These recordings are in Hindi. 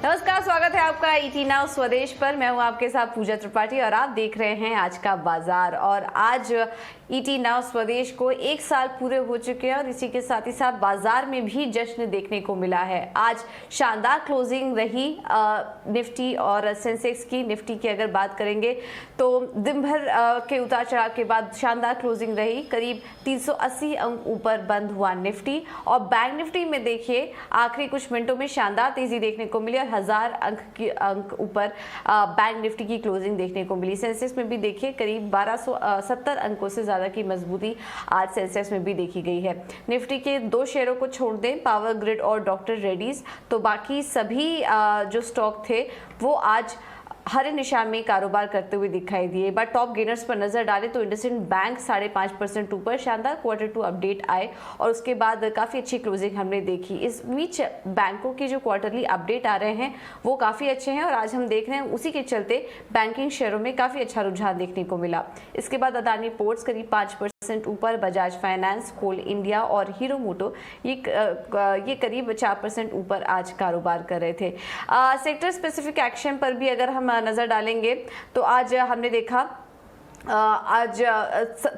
नमस्कार, स्वागत है आपका ईटी नाउ स्वदेश पर। मैं हूं आपके साथ पूजा त्रिपाठी और आप देख रहे हैं आज का बाजार। और आज ईटी नाउ स्वदेश को 1 साल पूरे हो चुके हैं और इसी के साथ ही साथ बाजार में भी जश्न देखने को मिला है। आज शानदार क्लोजिंग रही निफ्टी और सेंसेक्स की। निफ्टी की अगर बात करेंगे तो दिन भर के उतार चढ़ाव के बाद शानदार क्लोजिंग रही। करीब 380 अंक ऊपर बंद हुआ निफ्टी। और बैंक निफ्टी में देखिए आखिरी कुछ मिनटों में शानदार तेजी देखने को मिली और 1000 अंक ऊपर बैंक निफ्टी की क्लोजिंग देखने को मिली। सेंसेक्स में भी देखिए करीब 1270 अंकों से ज्यादा की मजबूती आज सेंसेक्स में भी देखी गई है। निफ्टी के 2 शेयरों को छोड़ दें, पावर ग्रिड और डॉक्टर रेड्डीज, तो बाकी सभी जो स्टॉक थे वो आज हरे निशान में कारोबार करते हुए दिखाई दिए। एक बार टॉप गेनर्स पर नजर डालें तो इंडसइंड बैंक 5.5% ऊपर, शानदार Q2 अपडेट आए और उसके बाद काफी अच्छी क्लोजिंग हमने देखी। इस बीच बैंकों के जो क्वार्टरली अपडेट आ रहे हैं वो काफी अच्छे हैं और आज हम देख रहे हैं उसी के चलते बैंकिंग शेयरों में काफी अच्छा रुझान देखने को मिला। इसके बाद अदानी पोर्ट्स करीब 5% ऊपर, बजाज फाइनेंस, कोल इंडिया और हीरो मोटो ये करीब 4% ऊपर आज कारोबार कर रहे थे। सेक्टर स्पेसिफिक एक्शन पर भी अगर हम नजर डालेंगे तो आज हमने देखा आज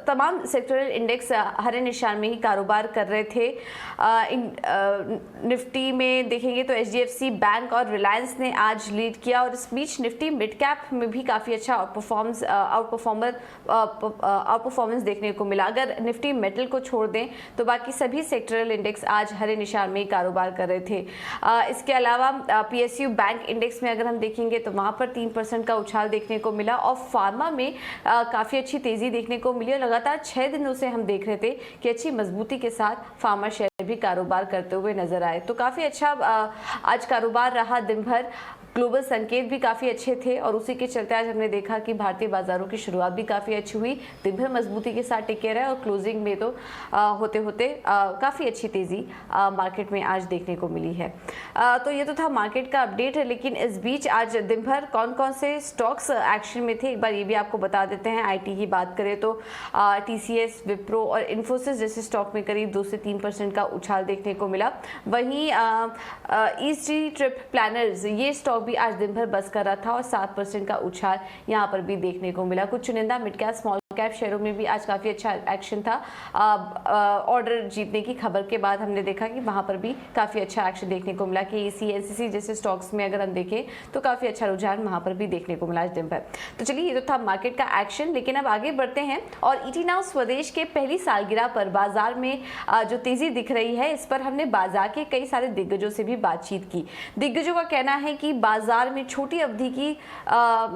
तमाम सेक्टोरल इंडेक्स हरे निशान में ही कारोबार कर रहे थे। निफ्टी में देखेंगे तो एचडीएफसी बैंक और रिलायंस ने आज लीड किया और इस बीच निफ्टी मिड कैप में भी काफ़ी अच्छा आउट परफॉर्मेंस देखने को मिला। अगर निफ्टी मेटल को छोड़ दें तो बाकी सभी सेक्टोरल इंडेक्स आज हरे निशान में ही कारोबार कर रहे थे। इसके अलावा पीएसयू बैंक इंडेक्स में अगर हम देखेंगे तो वहाँ पर 3% का उछाल देखने को मिला और फार्मा में काफ़ी अच्छी तेजी देखने को मिली और लगातार 6 दिनों से हम देख रहे थे कि अच्छी मजबूती के साथ फार्मा शेयर भी कारोबार करते हुए नजर आए। तो काफ़ी अच्छा आज कारोबार रहा दिन भर। ग्लोबल संकेत भी काफ़ी अच्छे थे और उसी के चलते आज हमने देखा कि भारतीय बाजारों की शुरुआत भी काफ़ी अच्छी हुई, दिन भर मजबूती के साथ टिके रहे और क्लोजिंग में तो होते होते काफ़ी अच्छी तेज़ी मार्केट में आज देखने को मिली है। तो ये तो था मार्केट का अपडेट है, लेकिन इस बीच आज दिन भर कौन कौन से स्टॉक्स एक्शन में थे एक बार ये भी आपको बता देते हैं। आईटी की बात करें तो टीसीएस, विप्रो और इन्फोसिस जैसे स्टॉक में करीब 2 से 3% का उछाल देखने को मिला। वहीं ईस्टी ट्रिप प्लानर्स ये स्टॉक भी आज दिन भर बस कर रहा था और 7% का उछाल यहां पर भी देखने को मिला। कुछ चुनिंदा मिड कैप स्मॉल कैप शेयरों में भी आज काफी अच्छा एक्शन था। ऑर्डर जीतने की खबर के बाद हमने देखा कि वहां पर भी काफी अच्छा एक्शन देखने को मिला कि एनसीसी जैसे स्टॉक्स में अगर हम देखें तो काफी अच्छा रुझान वहां पर भी देखने को मिला आज दिन भर। तो चलिए ये तो था मार्केट का एक्शन, लेकिन अब आगे बढ़ते हैं और ईटी नाउ स्वदेश के पहली सालगिरह पर बाजार में जो तेजी दिख रही है इस पर हमने बाजार के कई सारे दिग्गजों से भी बातचीत की। दिग्गजों का कहना है कि बाजार में छोटी अवधि की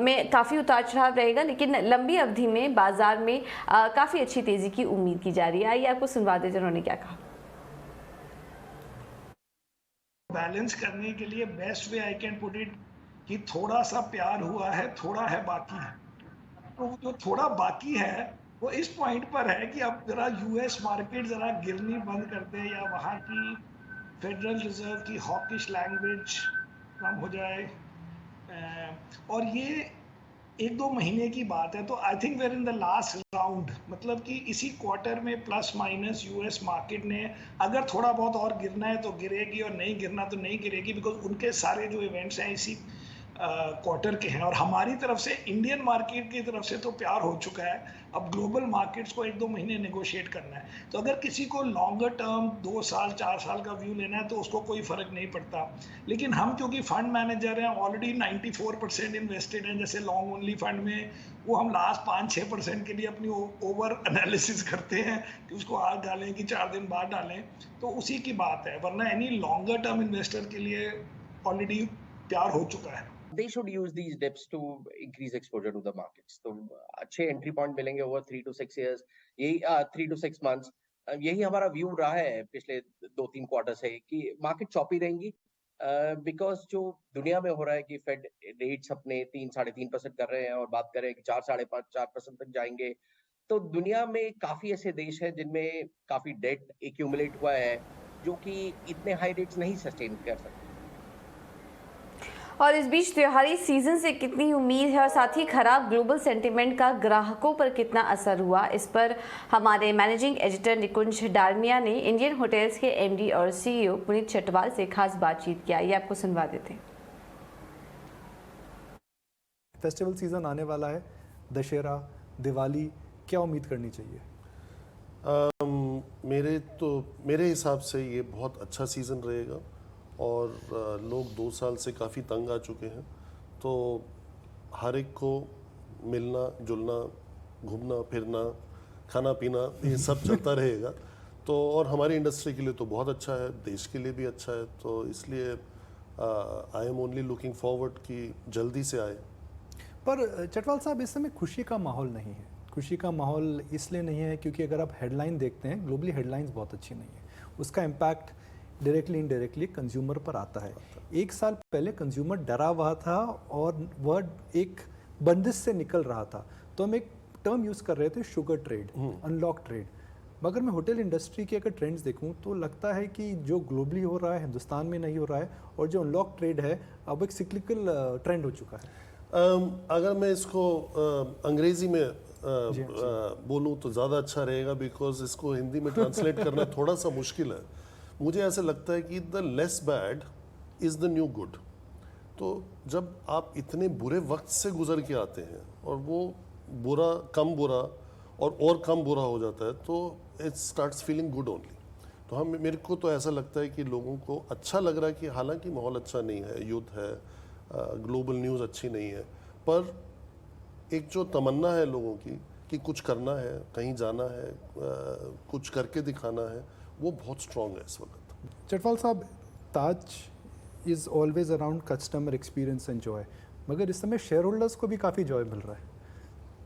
में काफी उतार चढ़ाव रहेगा, लेकिन लंबी अवधि में बाजार में काफी अच्छी तेजी की उम्मीद की जा रही है। आइए आपको सुनवा देते उन्होंने क्या कहा। बैलेंस करने के लिए best way I can put it कि थोड़ा सा प्यार हुआ है, थोड़ा है बाकी है। तो जो थोड़ा बाकी है वो इस पॉइंट पर है कि अब जरा यूएस मार्केट जरा गिरनी बंद कर दे या वहाँ की फेडरल रिजर्व की हॉकिश लैंग्वेज कम हो जाए। और ये 1-2 महीने की बात है। तो I think where in the last round, मतलब कि इसी क्वार्टर में प्लस माइनस यूएस मार्केट ने अगर थोड़ा बहुत और गिरना है तो गिरेगी और नहीं गिरना तो नहीं गिरेगी, बिकॉज उनके सारे जो इवेंट्स हैं इसी क्वार्टर के हैं। और हमारी तरफ से इंडियन मार्केट की तरफ से तो प्यार हो चुका है। अब ग्लोबल मार्केट्स को 1-2 महीने नेगोशिएट करना है। तो अगर किसी को लॉन्गर टर्म 2 साल 4 साल का व्यू लेना है तो उसको कोई फर्क नहीं पड़ता। लेकिन हम क्योंकि फंड मैनेजर हैं, ऑलरेडी 94% इन्वेस्टेड हैं। जैसे लॉन्ग ओनली फंड में वो हम लास्ट 5-6% के लिए अपनी ओवर एनालिसिस करते हैं कि उसको आज डालें कि 4 दिन बाद डालें, तो उसी की बात है। वरना एनी लॉन्गर टर्म इन्वेस्टर के लिए ऑलरेडी प्यार हो चुका है। They should use these dips to increase exposure to the markets. तो अच्छे एंट्री पॉइंट मिलेंगे ओवर 3 to 6 years, यही 3 to 6 months। यही हमारा व्यू रहा है पिछले 2-3 क्वार्टर से कि मार्केट चॉपी रहेंगी बिकॉज जो दुनिया में हो रहा है कि फेड रेट्स अपने 3-3.5% कर रहे हैं और बात करें कि 4-4.5% तक जाएंगे। तो दुनिया में काफी ऐसे देश हैं जिनमें काफी डेट एक्यूमुलेट हुआ है जो कि इतने हाई रेट्स नहीं सस्टेन कर सकते। और इस बीच त्योहारी सीजन से कितनी उम्मीद है और साथ ही खराब ग्लोबल सेंटीमेंट का ग्राहकों पर कितना असर हुआ, इस पर हमारे मैनेजिंग एडिटर निकुंज डालमिया ने इंडियन होटल्स के एमडी और सीईओ पुनीत चटवाल से खास बातचीत किया। ये आपको सुनवा देते हैं। फेस्टिवल सीज़न आने वाला है, दशहरा, दिवाली, क्या उम्मीद करनी चाहिए? मेरे हिसाब से ये बहुत अच्छा सीज़न रहेगा और लोग 2 साल से काफ़ी तंग आ चुके हैं, तो हर एक को मिलना जुलना, घूमना फिरना, खाना पीना ये सब चलता रहेगा। तो और हमारी इंडस्ट्री के लिए तो बहुत अच्छा है, देश के लिए भी अच्छा है, तो इसलिए I am only looking forward कि जल्दी से आए। पर चटवाल साहब, इस समय खुशी का माहौल नहीं है। खुशी का माहौल इसलिए नहीं है क्योंकि अगर आप हेडलाइन देखते हैं, ग्लोबली हेडलाइंस बहुत अच्छी नहीं है। उसका इम्पैक्ट डायरेक्टली इनडायरेक्टली कंज्यूमर पर आता है। एक साल पहले कंज्यूमर डरा हुआ था और वह एक बंदिश से निकल रहा था, तो हम एक टर्म यूज़ कर रहे थे, शुगर ट्रेड, अनलॉक ट्रेड। मगर मैं होटल इंडस्ट्री के अगर ट्रेंड्स देखूं तो लगता है कि जो ग्लोबली हो रहा है हिंदुस्तान में नहीं हो रहा है, और जो अनलॉक ट्रेड है अब एक सिक्लिकल ट्रेंड हो चुका है। अगर मैं इसको अंग्रेजी में बोलूँ तो ज़्यादा अच्छा रहेगा, बिकॉज इसको हिंदी में ट्रांसलेट करना थोड़ा सा मुश्किल है। मुझे ऐसे लगता है कि the less bad is the new good. तो जब आप इतने बुरे वक्त से गुजर के आते हैं और वो बुरा कम बुरा और कम बुरा हो जाता है, तो it starts feeling good only. तो मेरे को तो ऐसा लगता है कि लोगों को अच्छा लग रहा है कि हालांकि माहौल अच्छा नहीं है, युद्ध है, ग्लोबल न्यूज़ अच्छी नहीं है, पर एक जो तमन्ना है लोगों की कि कुछ करना है, कहीं जाना है, कुछ करके दिखाना है, वो बहुत स्ट्रॉन्ग है इस वक्त। चटवाल साहब, Taj is always around customer experience and joy, मगर इस समय शेयर होल्डर्स को भी काफ़ी जॉय मिल रहा है।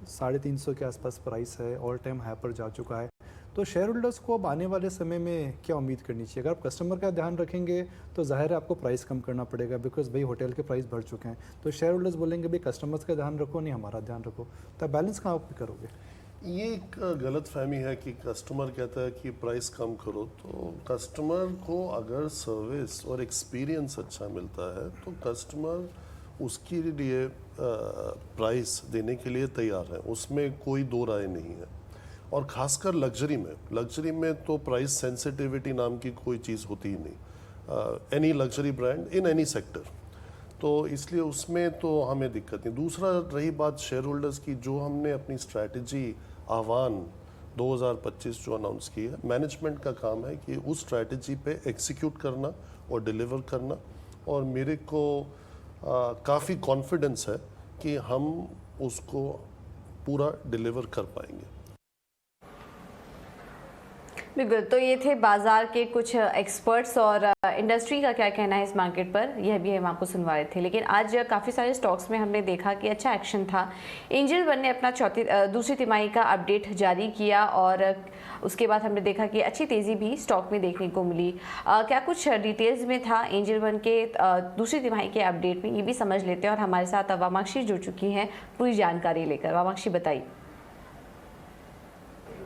350 के आसपास प्राइस है, ऑल टाइम हाई पर जा चुका है। तो शेयर होल्डर्स को अब आने वाले समय में क्या उम्मीद करनी चाहिए? अगर आप कस्टमर का ध्यान रखेंगे तो जाहिर है आपको प्राइस कम करना पड़ेगा, बिकॉज भाई होटल के प्राइस बढ़ चुके हैं। तो शेयर होल्डर्स बोलेंगे भाई कस्टमर्स का ध्यान रखो, नहीं हमारा ध्यान रखो, तो बैलेंस कहाँ पे करोगे? ये एक गलत फहमी है कि कस्टमर कहता है कि प्राइस कम करो। तो कस्टमर को अगर सर्विस और एक्सपीरियंस अच्छा मिलता है तो कस्टमर उसके लिए प्राइस देने के लिए तैयार है, उसमें कोई दो राय नहीं है। और ख़ासकर लग्जरी में तो प्राइस सेंसिटिविटी नाम की कोई चीज़ होती ही नहीं, any luxury brand in any sector. तो इसलिए उसमें तो हमें दिक्कत नहीं। दूसरा रही बात शेयर होल्डर्स की, जो हमने अपनी स्ट्रैटेजी आह्वान 2025 जो अनाउंस की है, मैनेजमेंट का काम है कि उस स्ट्रैटेजी पे एग्जीक्यूट करना और डिलीवर करना। और मेरे को काफ़ी कॉन्फिडेंस है कि हम उसको पूरा डिलीवर कर पाएंगे। बिल्कुल, तो ये थे बाजार के कुछ एक्सपर्ट्स और इंडस्ट्री का क्या कहना है इस मार्केट पर, यह भी हम आपको सुनवा रहे थे। लेकिन आज काफ़ी सारे स्टॉक्स में हमने देखा कि अच्छा एक्शन था। एंजल वन ने अपना दूसरी तिमाही का अपडेट जारी किया और उसके बाद हमने देखा कि अच्छी तेज़ी भी स्टॉक में देखने को मिली। क्या कुछ डिटेल्स में था एंजल वन के दूसरी तिमाही के अपडेट में, ये भी समझ लेते हैं। और हमारे साथ वामाक्षी जुड़ चुकी हैं पूरी जानकारी लेकर। वामाक्षी, बताइए।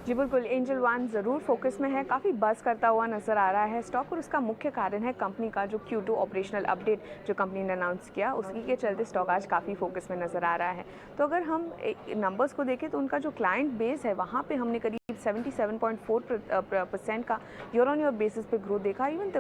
जी बिल्कुल, एंजल वन ज़रूर फोकस में है, काफ़ी बज़ करता हुआ नज़र आ रहा है स्टॉक, और उसका मुख्य कारण है कंपनी का जो Q2 ऑपरेशनल अपडेट जो कंपनी ने अनाउंस किया, उसी के चलते स्टॉक आज काफ़ी फोकस में नज़र आ रहा है। तो अगर हम नंबर्स को देखें तो उनका जो क्लाइंट बेस है वहाँ पे हमने करीब 77.4% का ईयर ऑन ईयर बेसिस पे ग्रोथ देखा। इवन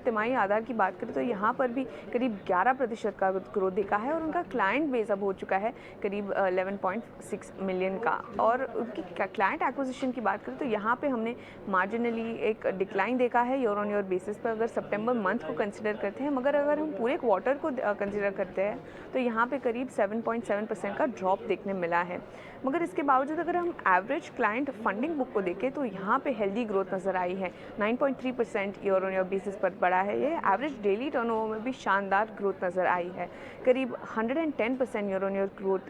तिमाही आधार की बात करें तो यहाँ पर भी करीब 11% का ग्रोथ देखा है, और उनका क्लाइंट बेस अब हो चुका है करीब 11.6 मिलियन का। और उनकी क्लाइंट एक्विजिशन की बात करें तो यहाँ पे हमने मार्जिनली एक डिक्लाइन देखा है ईयर ऑन ईयर बेसिस पर, अगर सितंबर मंथ को कंसिडर करते हैं। मगर अगर हम पूरे क्वार्टर को कंसिडर करते हैं तो यहाँ पे करीब 7.7% का ड्रॉप देखने मिला है। मगर इसके बावजूद अगर हम एवरेज क्लाइंट फंडिंग बुक को देखें तो यहाँ पे हेल्दी ग्रोथ नज़र आई है, 9.3% ईयर ऑन ईयर बेसिस पर बढ़ा है ये। एवरेज डेली टर्नओवर में भी शानदार ग्रोथ नज़र आई है, करीब 110% ईयर ऑन ईयर ग्रोथ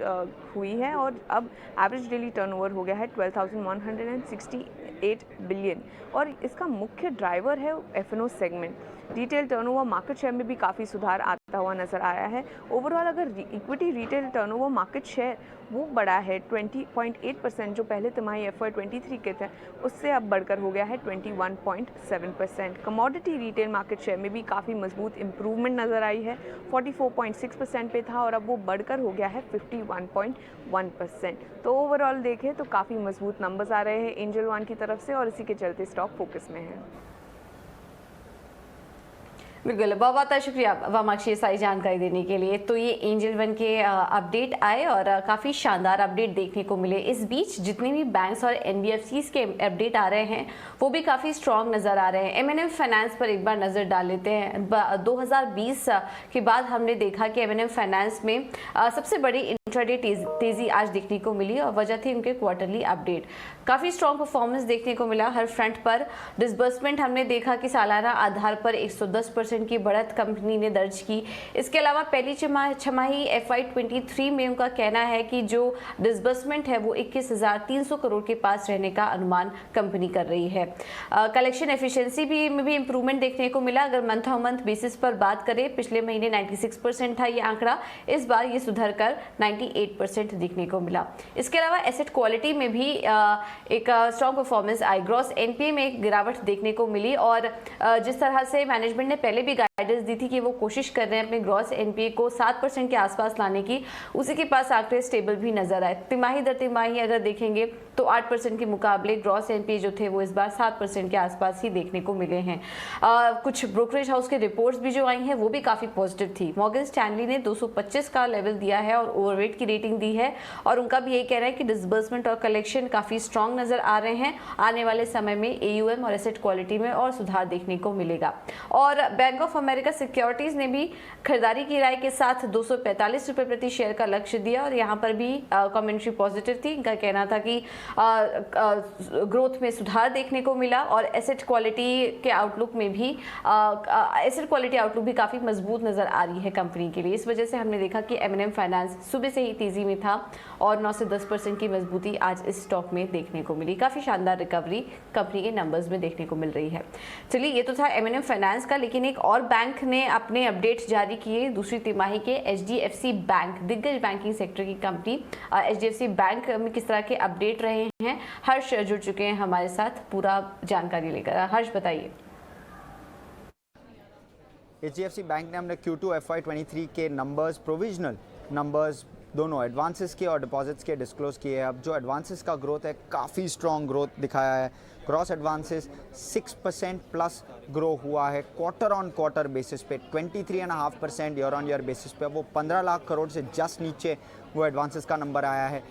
हुई है, और अब एवरेज डेली टर्नओवर हो गया है 12,168 बिलियन। और इसका मुख्य ड्राइवर है F&O segment. Retail turnover market share में भी काफ़ी सुधार आता हुआ नज़र आया है। ओवरऑल अगर equity retail turnover market share वो बढ़ा है 20.8%, जो पहले तिमाही FY23 के थे उससे अब बढ़कर हो गया है 21.7%। कमोडिटी रिटेल मार्केट शेयर में भी काफ़ी मजबूत इंप्रूवमेंट नज़र आई है, 44.6% पे था और अब वो बढ़कर हो गया है 51.1%। तो ओवरऑल देखें तो काफ़ी मजबूत नंबर्स आ रहे हैं एंजल वन की तरफ से, और इसी के चलते स्टॉक फोकस में है। बिल्कुल, बहुत बहुत शुक्रिया वामाक्षी ये सारी जानकारी देने के लिए। तो ये एंजल वन के अपडेट आए और काफ़ी शानदार अपडेट देखने को मिले। इस बीच जितने भी बैंक्स और एनबीएफसीज के अपडेट आ रहे हैं वो भी काफ़ी स्ट्रॉन्ग नज़र आ रहे हैं। एमएनएम फाइनेंस पर एक बार नज़र डाल लेते हैं। 2020 के बाद हमने देखा कि एमएनएम फाइनेंस में सबसे बड़ी इंट्राडे तेज़ी आज देखने को मिली और वजह थी उनके क्वार्टरली अपडेट। काफ़ी स्ट्रॉन्ग परफॉर्मेंस देखने को मिला हर फ्रंट पर। डिसबर्समेंट हमने देखा कि सालाना आधार पर 110% की बढ़त कंपनी ने दर्ज की। इसके अलावा पहली छमाही FY23 में उनका कहना है कि जो डिसबर्समेंट है वो 21,300 करोड़ के पास रहने का अनुमान कंपनी कर रही है। कलेक्शन एफिशिएंसी में भी इंप्रूवमेंट देखने को मिला। अगर मंथ ऑन मंथ बेसिस पर बात करें, पिछले महीने 96% था ये आंकड़ा, इस बार ये सुधर कर 98% देखने को मिला। इसके अलावा एसेट क्वालिटी में भी एक स्ट्रॉन्ग परफॉर्मेंस आई। ग्रॉस एनपीए में एक गिरावट देखने को मिली और जिस तरह से मैनेजमेंट ने पहले भी गाइडेंस दी थी कि वो कोशिश कर रहे हैं अपने ग्रॉस एनपीए को 7% के आसपास लाने की, उसी के पास आंकड़े स्टेबल भी नजर आए। तिमाही दर तिमाही अगर देखेंगे तो 8% के मुकाबले ग्रॉस एनपीए जो थे वो इस बार 7% के आसपास ही देखने को मिले हैं। कुछ ब्रोकरेज हाउस के रिपोर्ट्स भी जो आई हैं वो भी काफ़ी पॉजिटिव थी। मॉर्गन स्टैनली ने 225 का लेवल दिया है और ओवरवेट की रेटिंग दी है और उनका भी यही कहना है कि डिसबर्समेंट और कलेक्शन काफ़ी स्ट्रॉन्ग नजर आ रहे हैं। आने वाले समय में AUM और एसेट क्वालिटी में और सुधार देखने को मिलेगा। और बैंक ऑफ अमेरिका सिक्योरिटीज ने भी खरीदारी की राय के साथ 245 रुपये प्रति शेयर का लक्ष्य दिया और यहाँ पर भी कमेंट्री पॉजिटिव थी। इनका कहना था कि ग्रोथ में सुधार देखने को मिला और एसेट क्वालिटी के आउटलुक में भी एसेट क्वालिटी आउटलुक भी काफ़ी मजबूत नजर आ रही है कंपनी के लिए। इस वजह से हमने देखा कि एमएनएम फाइनेंस सुबह से ही तेजी में था और 9 से 10% की मजबूती आज इस स्टॉक में देखने को मिली। काफ़ी शानदार रिकवरी कंपनी के नंबर्स में देखने को मिल रही है। चलिए, ये तो था एमएनएम फाइनेंस का, लेकिन एक और बैंक ने अपने अपडेट जारी किए दूसरी तिमाही के। HDFC बैंक, दिग्गज बैंकिंग सेक्टर की कंपनी HDFC बैंक में किस तरह के अपडेट रहे हैं, हर्ष जुड़ चुके हैं हमारे साथ पूरा जानकारी लेकर। हर्ष बताइए। HDFC बैंक ने हमने Q2 FY23 के नंबर्स, प्रोविजनल नंबर्स दोनों एडवांसेस के और डिपॉजिट्स के डिस्क्लोज किए हैं। अब जो एडवांसेस का ग्रोथ है काफ़ी स्ट्रॉन्ग ग्रोथ दिखाया है। ग्रॉस एडवांसेस 6% प्लस ग्रो हुआ है क्वार्टर ऑन क्वार्टर बेसिस पे। 23.5% ईयर ऑन ईयर बेसिस पे वो 15 लाख करोड़ से जस्ट नीचे वो एडवांसेस का नंबर आया है।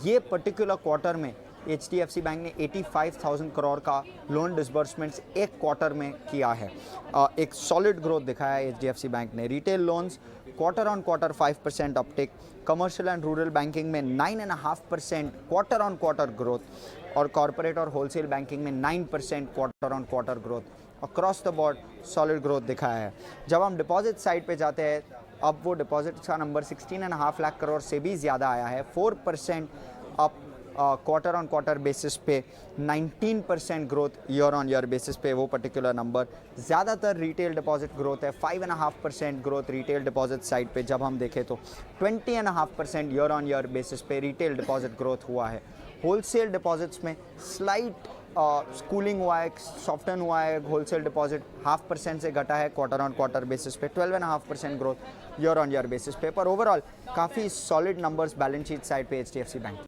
ये पर्टिकुलर क्वार्टर में HDFC बैंक ने 85,000 करोड़ का लोन डिसबर्समेंट्स एक क्वार्टर में किया है। एक सॉलिड ग्रोथ दिखाया है HDFC बैंक ने। Retail loans quarter on quarter 5% uptick, commercial and rural banking में 9.5% क्वार्टर ऑन क्वार्टर ग्रोथ और कॉर्पोरेट और होलसेल बैंकिंग में 9% quarter on quarter growth. Across the board solid growth दिखाया है। जब हम डिपॉजिट साइड पे जाते हैं, अब वो डिपॉजिट का नंबर 16.5 लाख करोड़ से भी ज़्यादा आया है। 4% up quarter on quarter basis पे, 19% growth year on year basis पे वो पर्टिकुलर नंबर। ज़्यादातर रिटेल डिपॉजिट ग्रोथ है, 5.5% ग्रोथ रिटेल डिपॉजिट साइड पे जब हम देखें तो 20.5% ईयर ऑन ईयर बेसिस पे रिटेल डिपॉजिट ग्रोथ हुआ है। होलसेल डिपॉजिट्स में स्लाइट स्कूलिंग हुआ है, सॉफ्टन हुआ है। होलसेल डिपॉजिट 0.5% से घटा है क्वार्टर ऑन क्वार्टर बेसिस पे, 12.5% growth year on year basis पे। पर ओवरऑल काफ़ी solid numbers balance sheet side पे HDFC बैंक।